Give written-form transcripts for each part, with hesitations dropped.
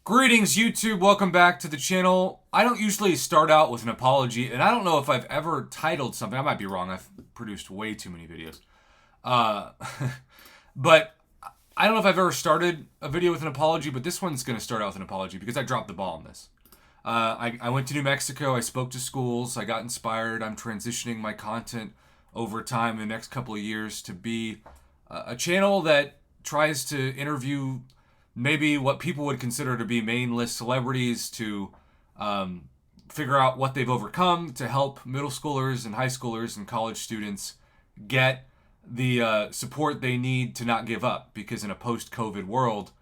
Greetings, YouTube. Welcome back to the channel. I don't usually start out with an apology, and I don't know if I've ever titled something. I might be wrong. I've produced way too many videos. Uh, but I don't know if I've ever started a video with an apology, but this one's going to start out with an apology because I dropped the ball on this. I went to New Mexico. I spoke to schools. I got inspired. I'm transitioning my content over time in the next couple of years to be a channel that tries to interview maybe what people would consider to be main list celebrities to figure out what they've overcome to help middle schoolers and high schoolers and college students get the support they need to not give up. Because in a post-COVID world,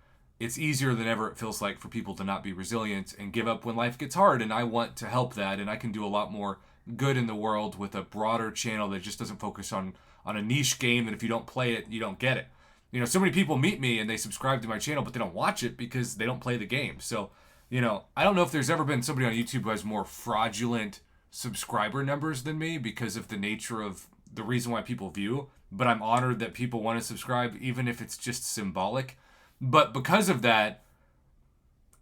it's easier than ever, it feels like, for people to not be resilient and give up when life gets hard. And I want to help that, and I can do a lot more good in the world with a broader channel that just doesn't focus on a niche game that if you don't play it, you don't get it. You know, so many people meet me and they subscribe to my channel, but they don't watch it because they don't play the game. So, you know, I don't know if there's ever been somebody on YouTube who has more fraudulent subscriber numbers than me because of the nature of the reason why people view. But I'm honored that people want to subscribe, even if it's just symbolic. But because of that,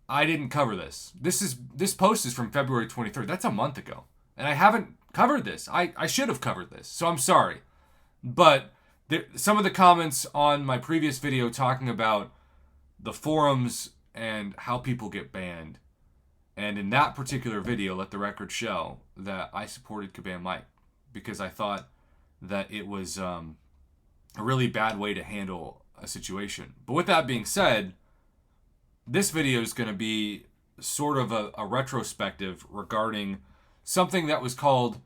I didn't cover this. This post is from February 23rd. That's a month ago. And I haven't covered this. I should have covered this. So I'm sorry. But some of the comments on my previous video talking about the forums and how people get banned. And in that particular video, let the record show that I supported Kabam Mike because I thought that it was a really bad way to handle a situation. But with that being said, this video is going to be sort of a retrospective regarding something that was called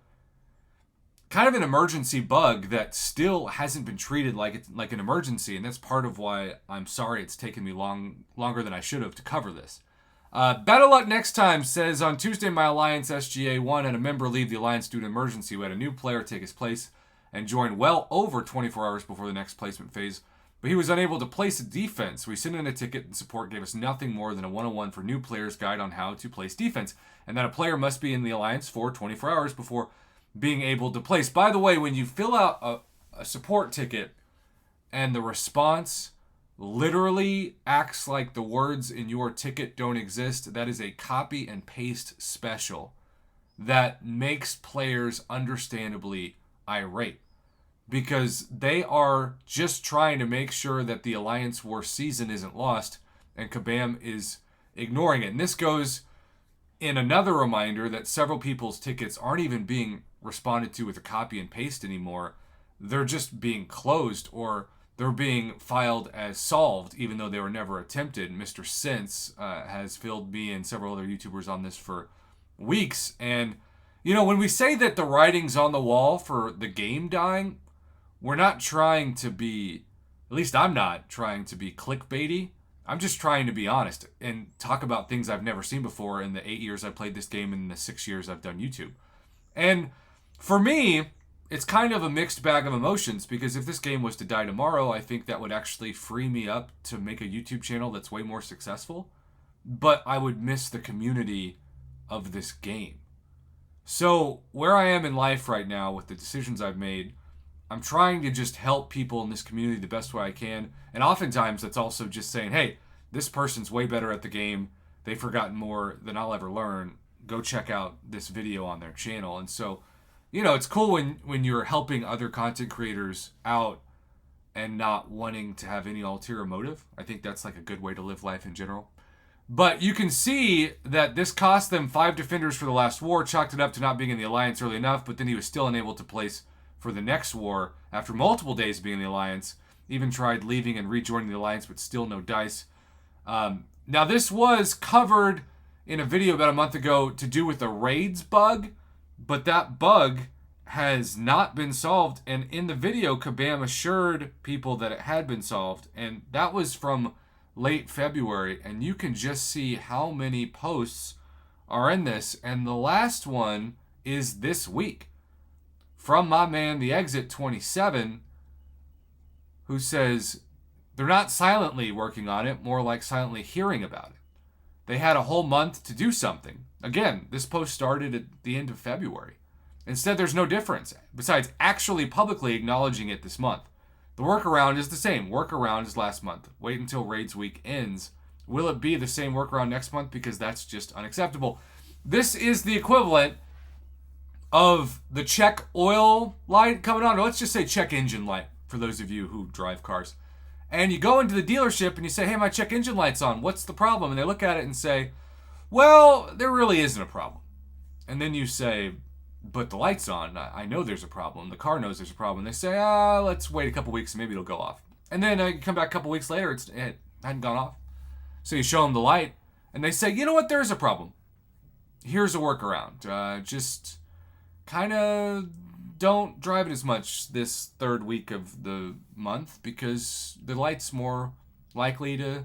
kind of an emergency bug that still hasn't been treated like an emergency, and that's part of why I'm sorry it's taken me longer than I should have to cover this. Better luck next time says, on Tuesday my Alliance SGA1 had a member leave the Alliance due to emergency. We had a new player take his place and join well over 24 hours before the next placement phase, but he was unable to place a defense. We sent in a ticket and support gave us nothing more than a 101 for new players guide on how to place defense, and that a player must be in the Alliance for 24 hours before being able to place. By the way, when you fill out a support ticket and the response literally acts like the words in your ticket don't exist, that is a copy and paste special that makes players understandably irate because they are just trying to make sure that the Alliance War season isn't lost, and Kabam is ignoring it. And this goes in another reminder that several people's tickets aren't even being responded to with a copy and paste anymore. They're just being closed, or they're being filed as solved even though they were never attempted. Mr. Sense has filled me and several other YouTubers on this for weeks. And, you know, when we say that the writing's on the wall for the game dying, we're not trying to be, at least I'm not trying to be clickbaity. I'm just trying to be honest and talk about things I've never seen before in the 8 years I've played this game and in the 6 years I've done YouTube. And for me, it's kind of a mixed bag of emotions because if this game was to die tomorrow, I think that would actually free me up to make a YouTube channel that's way more successful. But I would miss the community of this game. So where I am in life right now with the decisions I've made, I'm trying to just help people in this community the best way I can. And oftentimes that's also just saying, hey, this person's way better at the game. They've forgotten more than I'll ever learn. Go check out this video on their channel. And so, you know, it's cool when you're helping other content creators out and not wanting to have any ulterior motive. I think that's like a good way to live life in general. But you can see that this cost them 5 defenders for the last war, chalked it up to not being in the Alliance early enough, but then he was still unable to place for the next war after multiple days being in the Alliance. Even tried leaving and rejoining the Alliance, but still no dice. Now this was covered in a video about a month ago to do with the raids bug, but that bug has not been solved. And in the video, Kabam assured people that it had been solved, and that was from late February. And you can just see how many posts are in this. And the last one is this week from my man, the Exit 27, who says they're not silently working on it, more like silently hearing about it. They had a whole month to do something. Again, this post started at the end of February. Instead, there's no difference, besides actually publicly acknowledging it this month. The workaround is the same. Workaround is last month. Wait until Raids Week ends Will it be the same workaround next month? Because that's just unacceptable. This is the equivalent of the check oil light coming on, or let's just say check engine light for those of you who drive cars. And you go into the dealership and you say, hey, my check engine light's on. What's the problem? And they look at it and say, well, there really isn't a problem. And then you say, but the light's on. I know there's a problem. The car knows there's a problem. They say, let's wait a couple weeks and maybe it'll go off. And then you come back a couple weeks later, it hadn't gone off. So you show them the light and they say, you know what, there's a problem. Here's a workaround. Just kind of don't drive it as much this third week of the month because the light's more likely to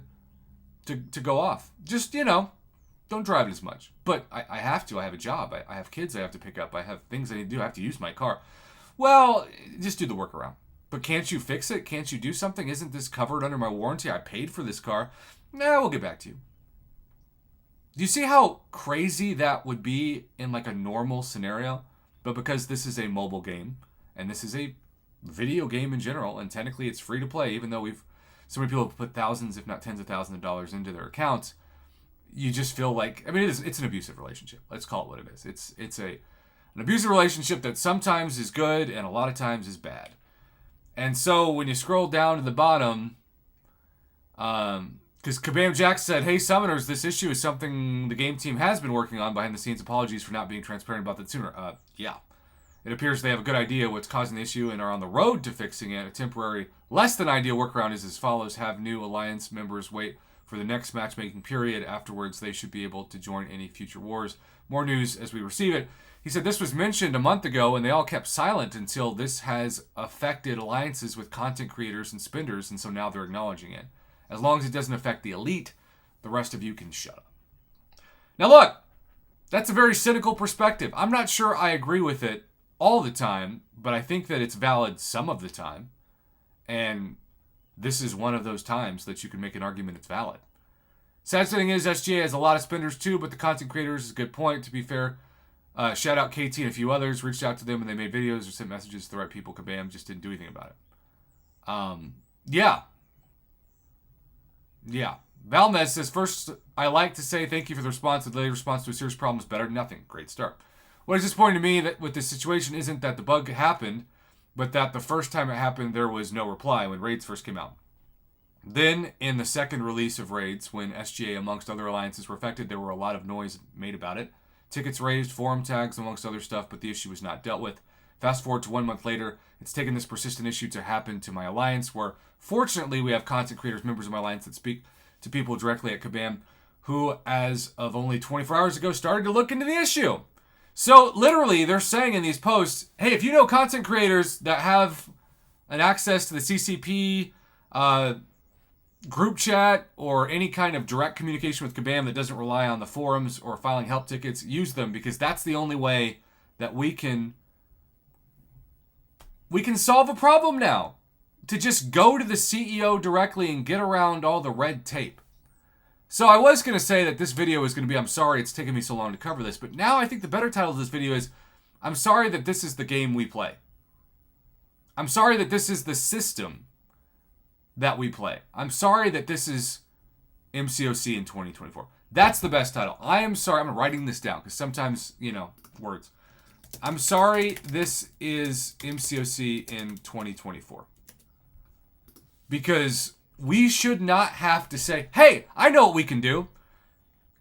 go off. Just, don't drive it as much. But I have to. I have a job. I have kids I have to pick up. I have things I need to do. I have to use my car. Well, just do the workaround. But can't you fix it? Can't you do something? Isn't this covered under my warranty? I paid for this car. Nah, we'll get back to you. Do you see how crazy that would be in like a normal scenario? But because this is a mobile game, and this is a video game in general, and technically it's free to play, even though so many people have put thousands, if not tens of thousands of dollars into their accounts, you just feel like, it's an abusive relationship. Let's call it what it is. It's an abusive relationship that sometimes is good and a lot of times is bad. And so when you scroll down to the bottom, because Kabam Jack said, hey, Summoners, this issue is something the game team has been working on behind the scenes. Apologies for not being transparent about that sooner. Yeah. It appears they have a good idea what's causing the issue and are on the road to fixing it. A temporary, less than ideal workaround is as follows. Have new Alliance members wait for the next matchmaking period. Afterwards, they should be able to join any future wars. More news as we receive it. He said this was mentioned a month ago and they all kept silent until this has affected alliances with content creators and spenders, and so now they're acknowledging it. As long as it doesn't affect the elite, the rest of you can shut up. Now look, that's a very cynical perspective. I'm not sure I agree with it all the time, but I think that it's valid some of the time. And this is one of those times that you can make an argument it's valid. Sad thing is, SGA has a lot of spenders too, but the content creators is a good point. To be fair, shout out KT and a few others. Reached out to them and they made videos or sent messages to the right people. Kabam just didn't do anything about it. Yeah. Valmez says, first, I like to say thank you for the response. The delayed response to a serious problem is better than nothing. Great start. What is disappointing to me that with this situation isn't that the bug happened, but that the first time it happened, there was no reply when Raids first came out. Then, in the second release of Raids, when SGA, amongst other alliances, were affected, there were a lot of noise made about it. Tickets raised, forum tags, amongst other stuff, but the issue was not dealt with. Fast forward to 1 month later, it's taken this persistent issue to happen to my alliance, where fortunately we have content creators, members of my alliance that speak to people directly at Kabam, who, as of only 24 hours ago, started to look into the issue. So, literally, they're saying in these posts, hey, if you know content creators that have an access to the CCP group chat or any kind of direct communication with Kabam that doesn't rely on the forums or filing help tickets, use them, because that's the only way that we can solve a problem now. To just go to the CEO directly and get around all the red tape. So I was going to say that this video is going to be, I'm sorry it's taken me so long to cover this, but now I think the better title of this video is, I'm sorry that this is the game we play. I'm sorry that this is the system that we play. I'm sorry that this is MCOC in 2024. That's the best title. I am sorry. I'm writing this down because sometimes, words. I'm sorry this is MCOC in 2024. Because we should not have to say, hey, I know what we can do.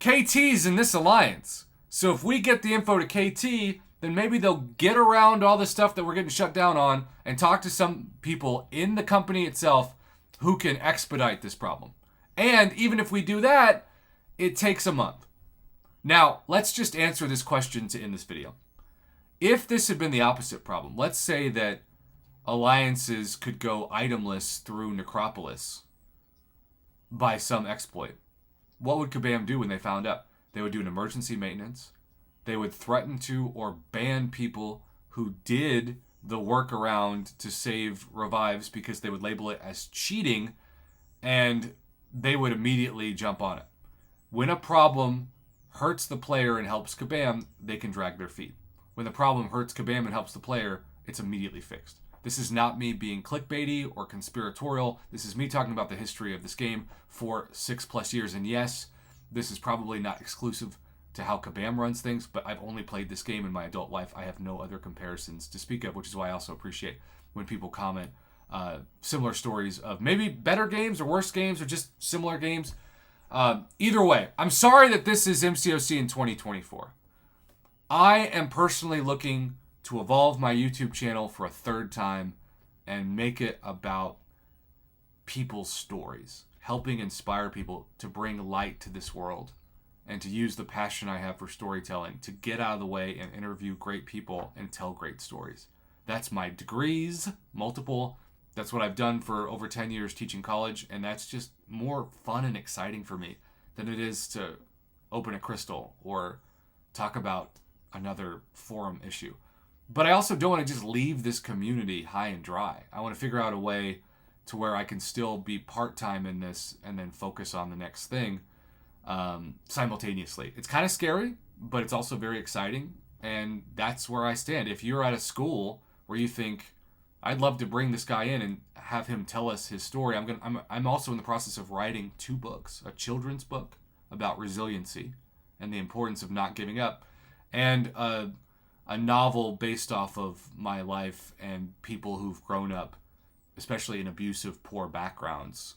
KT's in this alliance. So if we get the info to KT, then maybe they'll get around all the stuff that we're getting shut down on and talk to some people in the company itself who can expedite this problem. And even if we do that, it takes a month. Now, let's just answer this question to end this video. If this had been the opposite problem, let's say that alliances could go itemless through Necropolis by some exploit. What would Kabam do when they found out? They would do an emergency maintenance. They would threaten to or ban people who did the workaround to save revives because they would label it as cheating, and they would immediately jump on it. When a problem hurts the player and helps Kabam, they can drag their feet. When the problem hurts Kabam and helps the player, it's immediately fixed. This is not me being clickbaity or conspiratorial. This is me talking about the history of this game for 6+ years. And yes, this is probably not exclusive to how Kabam runs things, but I've only played this game in my adult life. I have no other comparisons to speak of, which is why I also appreciate when people comment similar stories of maybe better games or worse games or just similar games. Either way, I'm sorry that this is MCOC in 2024. I am personally looking to evolve my YouTube channel for a third time and make it about people's stories, helping inspire people to bring light to this world and to use the passion I have for storytelling to get out of the way and interview great people and tell great stories. That's my degrees, multiple. That's what I've done for over 10 years teaching college, and that's just more fun and exciting for me than it is to open a crystal or talk about another forum issue. But I also don't want to just leave this community high and dry. I want to figure out a way to where I can still be part-time in this and then focus on the next thing simultaneously. It's kind of scary, but it's also very exciting, and that's where I stand. If you're at a school where you think, I'd love to bring this guy in and have him tell us his story, I'm also in the process of writing 2 books, a children's book about resiliency and the importance of not giving up, and a novel based off of my life and people who've grown up, especially in abusive, poor backgrounds,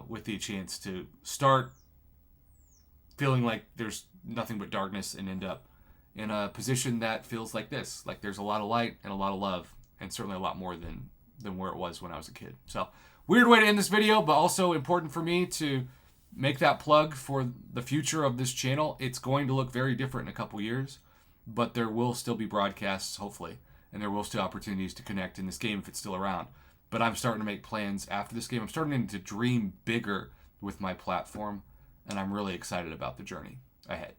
with the chance to start feeling like there's nothing but darkness and end up in a position that feels like this. Like there's a lot of light and a lot of love, and certainly a lot more than where it was when I was a kid. So, weird way to end this video, but also important for me to make that plug for the future of this channel. It's going to look very different in a couple years, but there will still be broadcasts, hopefully, and there will still opportunities to connect in this game if it's still around. But I'm starting to make plans after this game. I'm starting to dream bigger with my platform, and I'm really excited about the journey ahead.